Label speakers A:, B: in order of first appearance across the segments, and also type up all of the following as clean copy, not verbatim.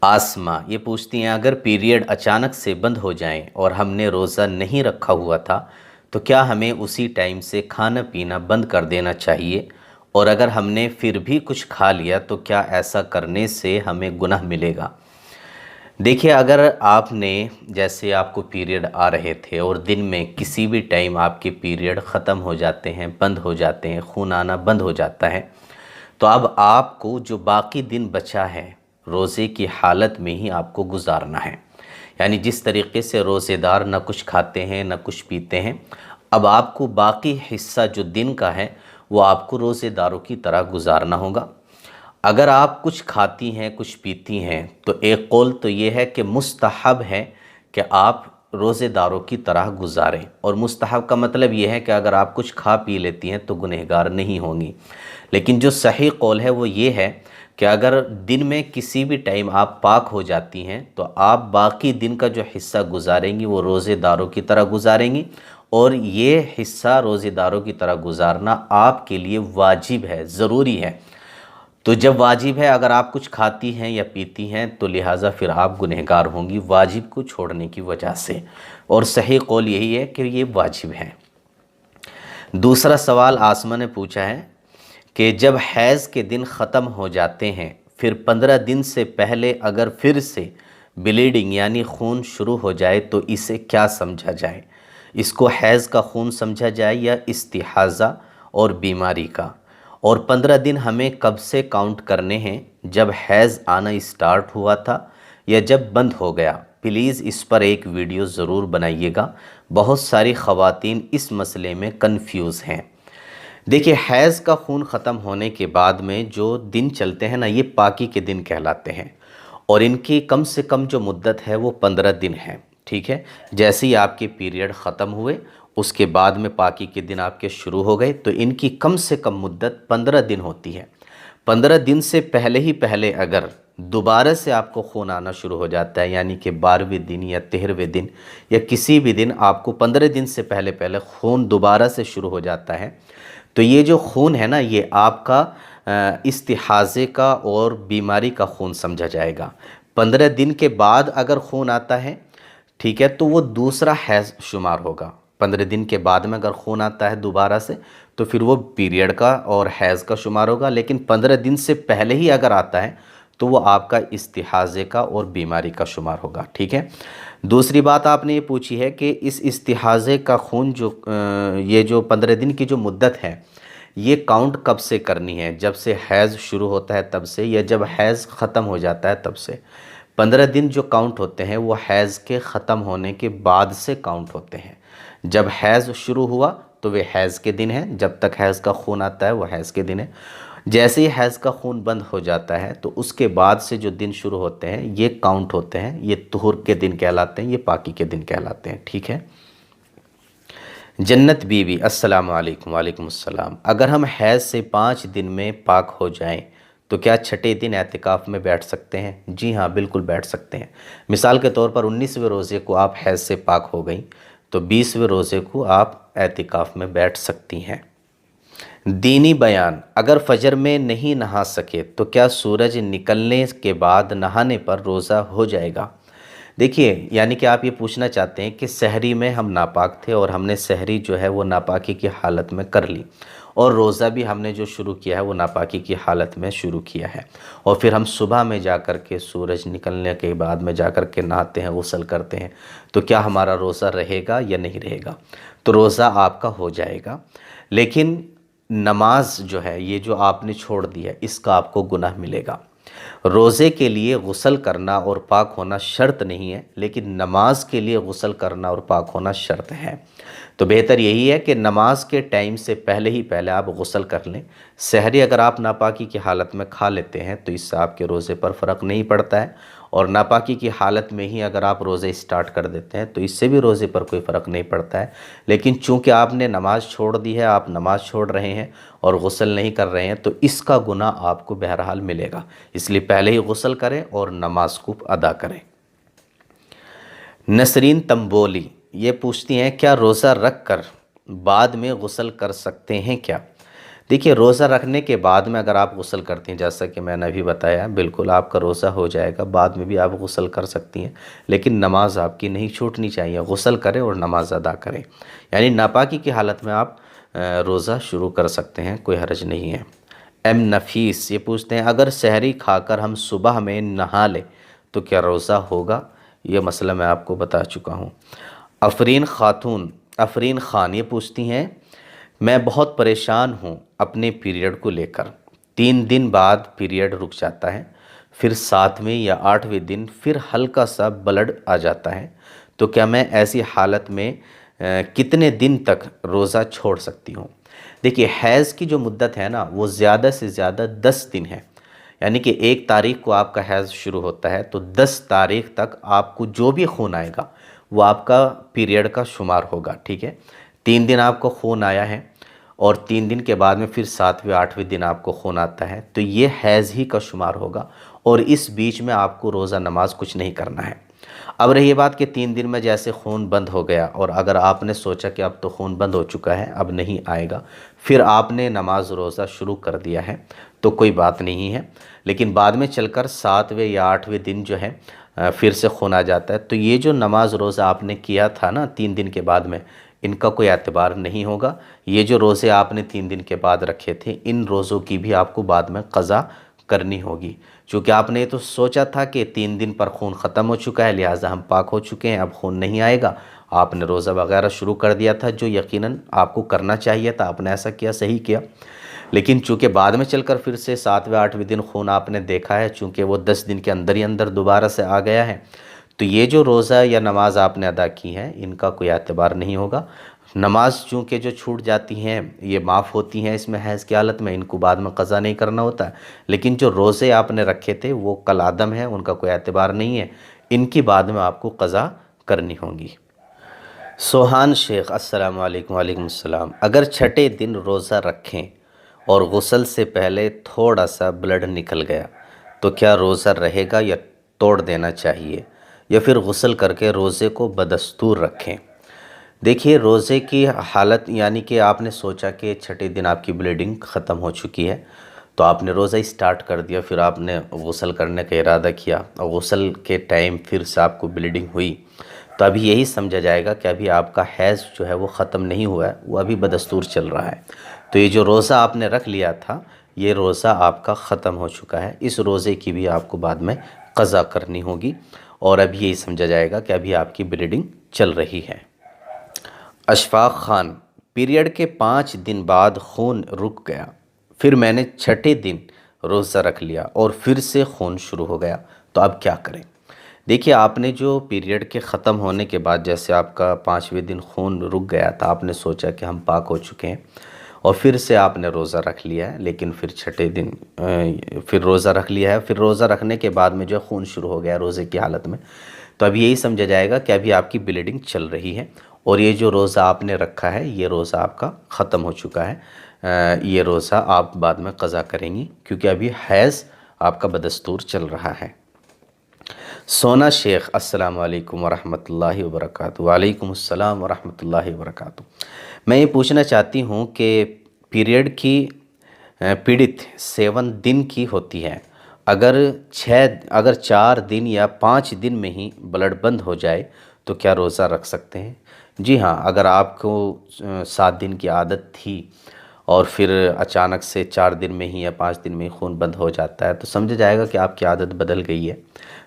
A: آسما یہ پوچھتی ہیں اگر پیریڈ اچانک سے بند ہو جائیں اور ہم نے روزہ نہیں رکھا ہوا تھا تو کیا ہمیں اسی ٹائم سے کھانا پینا بند کر دینا چاہیے، اور اگر ہم نے پھر بھی کچھ کھا لیا تو کیا ایسا کرنے سے ہمیں گناہ ملے گا؟ دیکھیے، اگر آپ نے جیسے آپ کو پیریڈ آ رہے تھے اور دن میں کسی بھی ٹائم آپ کے پیریڈ ختم ہو جاتے ہیں، بند ہو جاتے ہیں، خون آنا بند ہو جاتا ہے، تو اب آپ کو جو باقی دن بچا ہے روزے کی حالت میں ہی آپ کو گزارنا ہے۔ یعنی جس طریقے سے روزے دار نہ کچھ کھاتے ہیں نہ کچھ پیتے ہیں، اب آپ کو باقی حصہ جو دن کا ہے وہ آپ کو روزے داروں کی طرح گزارنا ہوگا۔ اگر آپ کچھ کھاتی ہیں کچھ پیتی ہیں تو ایک قول تو یہ ہے کہ مستحب ہے کہ آپ روزے داروں کی طرح گزاریں، اور مستحب کا مطلب یہ ہے کہ اگر آپ کچھ کھا پی لیتی ہیں تو گنہگار نہیں ہوں گی۔ لیکن جو صحیح قول ہے وہ یہ ہے کہ اگر دن میں کسی بھی ٹائم آپ پاک ہو جاتی ہیں تو آپ باقی دن کا جو حصہ گزاریں گی وہ روزے داروں کی طرح گزاریں گی، اور یہ حصہ روزے داروں کی طرح گزارنا آپ کے لیے واجب ہے، ضروری ہے۔ تو جب واجب ہے، اگر آپ کچھ کھاتی ہیں یا پیتی ہیں تو لہٰذا پھر آپ گنہگار ہوں گی واجب کو چھوڑنے کی وجہ سے، اور صحیح قول یہی ہے کہ یہ واجب ہے۔ دوسرا سوال آسما نے پوچھا ہے کہ جب حیض کے دن ختم ہو جاتے ہیں پھر 15 دن سے پہلے اگر پھر سے بلیڈنگ یعنی خون شروع ہو جائے تو اسے کیا سمجھا جائے؟ اس کو حیض کا خون سمجھا جائے یا استحاضہ اور بیماری کا؟ اور 15 دن ہمیں کب سے کاؤنٹ کرنے ہیں، جب حیض آنا اسٹارٹ ہوا تھا یا جب بند ہو گیا؟ پلیز اس پر ایک ویڈیو ضرور بنائیے گا، بہت ساری خواتین اس مسئلے میں کنفیوز ہیں۔ دیکھیے، حیض کا خون ختم ہونے کے بعد میں جو دن چلتے ہیں نا، یہ پاکی کے دن کہلاتے ہیں، اور ان کی کم سے کم جو مدت ہے وہ 15 دن ہے، ٹھیک ہے؟ جیسے ہی آپ کے پیریڈ ختم ہوئے اس کے بعد میں پاکی کے دن آپ کے شروع ہو گئے تو ان کی کم سے کم مدت 15 دن ہوتی ہے۔ 15 دن سے پہلے ہی پہلے اگر دوبارہ سے آپ کو خون آنا شروع ہو جاتا ہے، یعنی کہ 12ویں دن یا 13ویں دن یا کسی بھی دن آپ کو 15 دن سے پہلے خون دوبارہ سے شروع ہو جاتا ہے، تو یہ جو خون ہے نا، یہ آپ کا استحاضے کا اور بیماری کا خون سمجھا جائے گا۔ 15 دن کے بعد اگر خون آتا ہے، ٹھیک ہے، تو وہ دوسرا حیض شمار ہوگا۔ 15 دن کے بعد میں اگر خون آتا ہے دوبارہ سے تو پھر وہ پیریڈ کا اور حیض کا شمار ہوگا، لیکن 15 دن سے پہلے ہی اگر آتا ہے تو وہ آپ کا استحاضے کا اور بیماری کا شمار ہوگا، ٹھیک ہے؟ دوسری بات آپ نے یہ پوچھی ہے کہ اس استحاضے کا خون یہ جو 15 دن کی جو مدت ہے یہ کاؤنٹ کب سے کرنی ہے، جب سے حیض شروع ہوتا ہے تب سے یا جب حیض ختم ہو جاتا ہے تب سے؟ 15 دن جو کاؤنٹ ہوتے ہیں وہ حیض کے ختم ہونے کے بعد سے کاؤنٹ ہوتے ہیں۔ جب حیض شروع ہوا تو وہ حیض کے دن ہیں، جب تک حیض کا خون آتا ہے وہ حیض کے دن ہے۔ جیسے ہی حیض کا خون بند ہو جاتا ہے تو اس کے بعد سے جو دن شروع ہوتے ہیں یہ کاؤنٹ ہوتے ہیں، یہ طہور کے دن کہلاتے ہیں، یہ پاکی کے دن کہلاتے ہیں، ٹھیک ہے؟ جنت بی بی السلام علیکم۔ وعلیکم السلام۔ اگر ہم حیض سے 5 دن میں پاک ہو جائیں تو کیا چھٹے دن اعتکاف میں بیٹھ سکتے ہیں؟ جی ہاں، بالکل بیٹھ سکتے ہیں۔ مثال کے طور پر 19ویں روزے کو آپ حیض سے پاک ہو گئیں تو 20ویں روزے کو آپ اعتکاف میں بیٹھ سکتی ہیں۔ دینی بیان: اگر فجر میں نہیں نہا سکے تو کیا سورج نکلنے کے بعد نہانے پر روزہ ہو جائے گا؟ دیکھیے، یعنی کہ آپ یہ پوچھنا چاہتے ہیں کہ سحری میں ہم ناپاک تھے اور ہم نے سحری جو ہے وہ ناپاکی کی حالت میں کر لی، اور روزہ بھی ہم نے جو شروع کیا ہے وہ ناپاکی کی حالت میں شروع کیا ہے، اور پھر ہم صبح میں جا کر کے سورج نکلنے کے بعد میں جا کر کے نہاتے ہیں، غسل کرتے ہیں، تو کیا ہمارا روزہ رہے گا یا نہیں رہے گا؟ تو روزہ آپ کا ہو جائے گا، لیکن نماز جو ہے یہ جو آپ نے چھوڑ دی ہے اس کا آپ کو گناہ ملے گا۔ روزے کے لیے غسل کرنا اور پاک ہونا شرط نہیں ہے، لیکن نماز کے لیے غسل کرنا اور پاک ہونا شرط ہے۔ تو بہتر یہی ہے کہ نماز کے ٹائم سے پہلے ہی پہلے آپ غسل کر لیں۔ سحری اگر آپ ناپاکی کی حالت میں کھا لیتے ہیں تو اس سے آپ کے روزے پر فرق نہیں پڑتا ہے، اور ناپاکی کی حالت میں ہی اگر آپ روزے اسٹارٹ کر دیتے ہیں تو اس سے بھی روزے پر کوئی فرق نہیں پڑتا ہے، لیکن چونکہ آپ نے نماز چھوڑ دی ہے، آپ نماز چھوڑ رہے ہیں اور غسل نہیں کر رہے ہیں، تو اس کا گناہ آپ کو بہرحال ملے گا، اس لیے پہلے ہی غسل کریں اور نماز کو ادا کریں۔ نسرین تمبولی یہ پوچھتی ہیں کیا روزہ رکھ کر بعد میں غسل کر سکتے ہیں کیا؟ دیکھیے روزہ رکھنے کے بعد میں اگر آپ غسل کرتی ہیں، جیسا کہ میں نے ابھی بتایا، بالکل آپ کا روزہ ہو جائے گا، بعد میں بھی آپ غسل کر سکتی ہیں، لیکن نماز آپ کی نہیں چھوٹنی چاہیے، غسل کریں اور نماز ادا کریں، یعنی ناپاکی کی حالت میں آپ روزہ شروع کر سکتے ہیں، کوئی حرج نہیں ہے۔ ایم نفیس یہ پوچھتے ہیں اگر سحری کھا کر ہم صبح میں نہا لیں تو کیا روزہ ہوگا؟ یہ مسئلہ میں آپ کو بتا چکا ہوں۔ افرین خان یہ پوچھتی ہیں میں بہت پریشان ہوں اپنے پیریڈ کو لے کر، 3 دن بعد پیریڈ رک جاتا ہے، پھر 7ویں یا 8ویں دن پھر ہلکا سا بلڈ آ جاتا ہے، تو کیا میں ایسی حالت میں کتنے دن تک روزہ چھوڑ سکتی ہوں؟ دیکھیے حیض کی جو مدت ہے نا وہ زیادہ سے زیادہ 10 دن ہے، یعنی کہ 1 تاریخ کو آپ کا حیض شروع ہوتا ہے تو 10 تاریخ تک آپ کو جو بھی خون آئے گا وہ آپ کا پیریڈ کا شمار ہوگا، ٹھیک ہے؟ 3 دن آپ کو خون آیا ہے اور 3 دن کے بعد میں پھر 7ویں 8ویں دن آپ کو خون آتا ہے تو یہ حیض ہی کا شمار ہوگا، اور اس بیچ میں آپ کو روزہ نماز کچھ نہیں کرنا ہے۔ اب رہی بات کہ 3 دن میں جیسے خون بند ہو گیا اور اگر آپ نے سوچا کہ اب تو خون بند ہو چکا ہے اب نہیں آئے گا، پھر آپ نے نماز روزہ شروع کر دیا ہے تو کوئی بات نہیں ہے، لیکن بعد میں چل کر 7ویں یا 8ویں دن جو ہے پھر سے خون آ جاتا ہے تو یہ جو نماز روزہ آپ نے کیا تھا نا 3 دن کے بعد میں، ان کا کوئی اعتبار نہیں ہوگا۔ یہ جو روزے آپ نے 3 دن کے بعد رکھے تھے ان روزوں کی بھی آپ کو بعد میں قضا کرنی ہوگی، چونکہ آپ نے تو سوچا تھا کہ 3 دن پر خون ختم ہو چکا ہے لہٰذا ہم پاک ہو چکے ہیں، اب خون نہیں آئے گا، آپ نے روزہ وغیرہ شروع کر دیا تھا جو یقیناً آپ کو کرنا چاہیے تھا، آپ نے ایسا کیا، صحیح کیا، لیکن چونکہ بعد میں چل کر پھر سے 7ویں 8ویں دن خون آپ نے دیکھا ہے، چونکہ وہ 10 دن کے اندر ہی اندر دوبارہ سے آ گیا ہے، تو یہ جو روزہ یا نماز آپ نے ادا کی ہے ان کا کوئی اعتبار نہیں ہوگا۔ نماز چونکہ جو چھوٹ جاتی ہیں یہ معاف ہوتی ہیں اس میں حیض کی حالت میں، ان کو بعد میں قضا نہیں کرنا ہوتا ہے، لیکن جو روزے آپ نے رکھے تھے وہ کل عدم ہیں، ان کا کوئی اعتبار نہیں ہے، ان کی بعد میں آپ کو قضا کرنی ہوں گی۔ سوہان شیخ السلام علیکم۔ وعلیکم السلام۔ اگر چھٹے دن روزہ رکھیں اور غسل سے پہلے تھوڑا سا بلڈ نکل گیا تو کیا روزہ رہے گا یا توڑ دینا چاہیے، یا پھر غسل کر کے روزے کو بدستور رکھیں؟ دیکھیے روزے کی حالت یعنی کہ آپ نے سوچا کہ چھٹے دن آپ کی بلیڈنگ ختم ہو چکی ہے تو آپ نے روزہ اسٹارٹ کر دیا، پھر آپ نے غسل کرنے کا ارادہ کیا اور غسل کے ٹائم پھر سے آپ کو بلیڈنگ ہوئی تو ابھی یہی سمجھا جائے گا کہ ابھی آپ کا حیض جو ہے وہ ختم نہیں ہوا ہے، وہ ابھی بدستور چل رہا ہے، تو یہ جو روزہ آپ نے رکھ لیا تھا یہ روزہ آپ کا ختم ہو چکا ہے، اس روزے کی بھی آپ کو بعد میں قضا کرنی ہوگی، اور ابھی یہی سمجھا جائے گا کہ ابھی آپ کی بلیڈنگ چل رہی ہے۔ اشفاق خان پیریڈ کے 5 دن بعد خون رک گیا، پھر میں نے چھٹے دن روزہ رکھ لیا اور پھر سے خون شروع ہو گیا تو اب کیا کریں؟ دیکھیے آپ نے جو پیریڈ کے ختم ہونے کے بعد جیسے آپ کا 5ویں دن خون رک گیا تھا، آپ نے سوچا کہ ہم پاک ہو چکے ہیں اور پھر سے آپ نے روزہ رکھ لیا ہے، لیکن پھر چھٹے دن پھر روزہ رکھ لیا ہے، پھر روزہ رکھنے کے بعد میں جو خون شروع ہو گیا روزے کی حالت میں، تو اب یہی سمجھا جائے گا کہ ابھی آپ کی بلیڈنگ چل رہی ہے اور یہ جو روزہ آپ نے رکھا ہے یہ روزہ آپ کا ختم ہو چکا ہے، یہ روزہ آپ بعد میں قضا کریں گی کیونکہ ابھی حیض آپ کا بدستور چل رہا ہے۔ سونا شیخ السلام علیکم ورحمۃ اللہ وبرکاتہ۔ وعلیکم السلام ورحمۃ اللہ وبرکاتہ۔ میں یہ پوچھنا چاہتی ہوں کہ پیریڈ کی پیڑت 7 دن کی ہوتی ہے، اگر 4 دن یا 5 دن میں ہی بلڈ بند ہو جائے تو کیا روزہ رکھ سکتے ہیں؟ جی ہاں، اگر آپ کو 7 دن کی عادت تھی اور پھر اچانک سے 4 دن میں ہی یا 5 دن میں ہی خون بند ہو جاتا ہے تو سمجھا جائے گا کہ آپ کی عادت بدل گئی ہے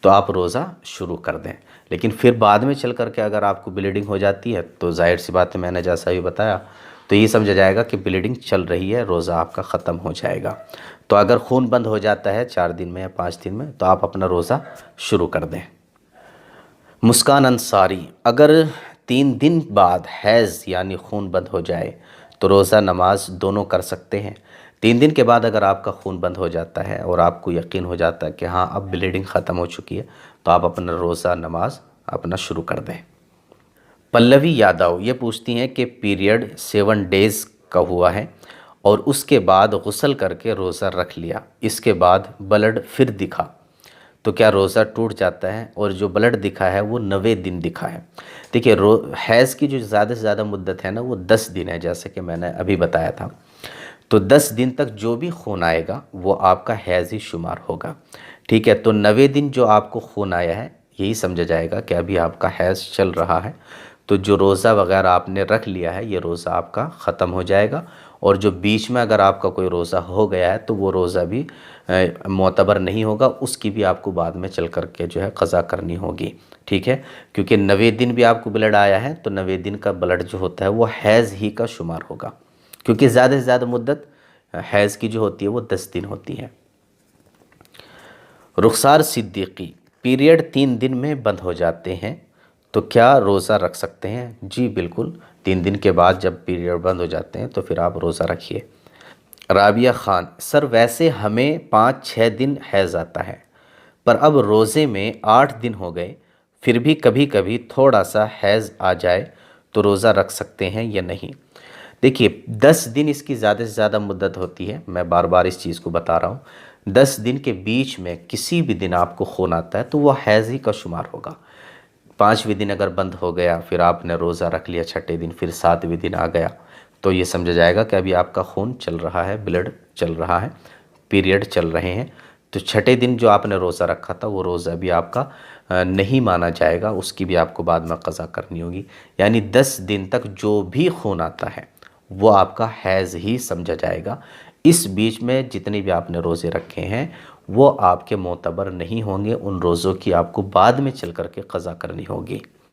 A: تو آپ روزہ شروع کر دیں، لیکن پھر بعد میں چل کر کے اگر آپ کو بلیڈنگ ہو جاتی ہے تو ظاہر سی بات ہے میں نے جیسا بھی بتایا تو یہ سمجھا جائے گا کہ بلیڈنگ چل رہی ہے، روزہ آپ کا ختم ہو جائے گا، تو اگر خون بند ہو جاتا ہے 4 دن میں یا 5 دن میں تو آپ اپنا روزہ شروع کر دیں۔ مسکان انصاری اگر 3 دن بعد حیض یعنی خون بند ہو جائے تو روزہ نماز دونوں کر سکتے ہیں؟ 3 دن کے بعد اگر آپ کا خون بند ہو جاتا ہے اور آپ کو یقین ہو جاتا ہے کہ ہاں اب بلیڈنگ ختم ہو چکی ہے تو آپ اپنا روزہ نماز اپنا شروع کر دیں۔ پلوی یادو یہ پوچھتی ہیں کہ پیریڈ 7 ڈیز کا ہوا ہے اور اس کے بعد غسل کر کے روزہ رکھ لیا، اس کے بعد بلڈ پھر دکھا تو کیا روزہ ٹوٹ جاتا ہے؟ اور جو بلڈ دکھا ہے وہ 9 دن دکھا ہے۔ دیکھیے حیض کی جو زیادہ سے زیادہ مدت ہے نا وہ 10 دن ہے جیسے کہ میں نے ابھی بتایا تھا، تو 10 دن تک جو بھی خون آئے گا وہ آپ کا حیض ہی شمار ہوگا، ٹھیک ہے۔ تو 90 دن جو آپ کو خون آیا ہے یہی سمجھا جائے گا کہ ابھی آپ کا حیض چل رہا ہے، تو جو روزہ وغیرہ آپ نے رکھ لیا ہے یہ روزہ آپ کا ختم ہو جائے گا، اور جو بیچ میں اگر آپ کا کوئی روزہ ہو گیا ہے تو وہ روزہ بھی معتبر نہیں ہوگا، اس کی بھی آپ کو بعد میں چل کر کے جو ہے قضا کرنی ہوگی، ٹھیک ہے۔ کیونکہ 90 دن بھی آپ کو بلڈ آیا ہے تو 90 دن کا بلڈ جو ہوتا ہے وہ حیض ہی کا شمار ہوگا، کیونکہ زیادہ سے زیادہ مدت حیض کی جو ہوتی ہے وہ 10 دن ہوتی ہے۔ رخسار صدیقی، پیریڈ 3 دن میں بند ہو جاتے ہیں تو کیا روزہ رکھ سکتے ہیں؟ جی بالکل، 3 دن کے بعد جب پیریڈ بند ہو جاتے ہیں تو پھر آپ روزہ رکھیے۔ رابعہ خان، سر ویسے ہمیں 5-6 دن حیض آتا ہے، پر اب روزے میں 8 دن ہو گئے، پھر بھی کبھی کبھی تھوڑا سا حیض آ جائے تو روزہ رکھ سکتے ہیں یا نہیں؟ دیکھیے 10 دن اس کی زیادہ سے زیادہ مدت ہوتی ہے، میں بار بار اس چیز کو بتا رہا ہوں، 10 دن کے بیچ میں کسی بھی دن آپ کو خون آتا ہے تو وہ حیض ہی کا شمار ہوگا۔ 5ویں دن اگر بند ہو گیا پھر آپ نے روزہ رکھ لیا، 6ٹھے دن پھر 7ویں دن آ گیا تو یہ سمجھا جائے گا کہ ابھی آپ کا خون چل رہا ہے، بلڈ چل رہا ہے، پیریڈ چل رہے ہیں، تو 6ٹھے دن جو آپ نے روزہ رکھا تھا وہ روزہ بھی آپ کا نہیں مانا جائے گا، اس کی بھی آپ کو بعد میں قضا کرنی ہوگی۔ یعنی 10 دن تک جو بھی خون آتا ہے وہ آپ کا حیض ہی سمجھا جائے گا، اس بیچ میں جتنے بھی آپ نے روزے رکھے ہیں وہ آپ کے معتبر نہیں ہوں گے، ان روزوں کی آپ کو بعد میں چل کر کے قضا کرنی ہوگی۔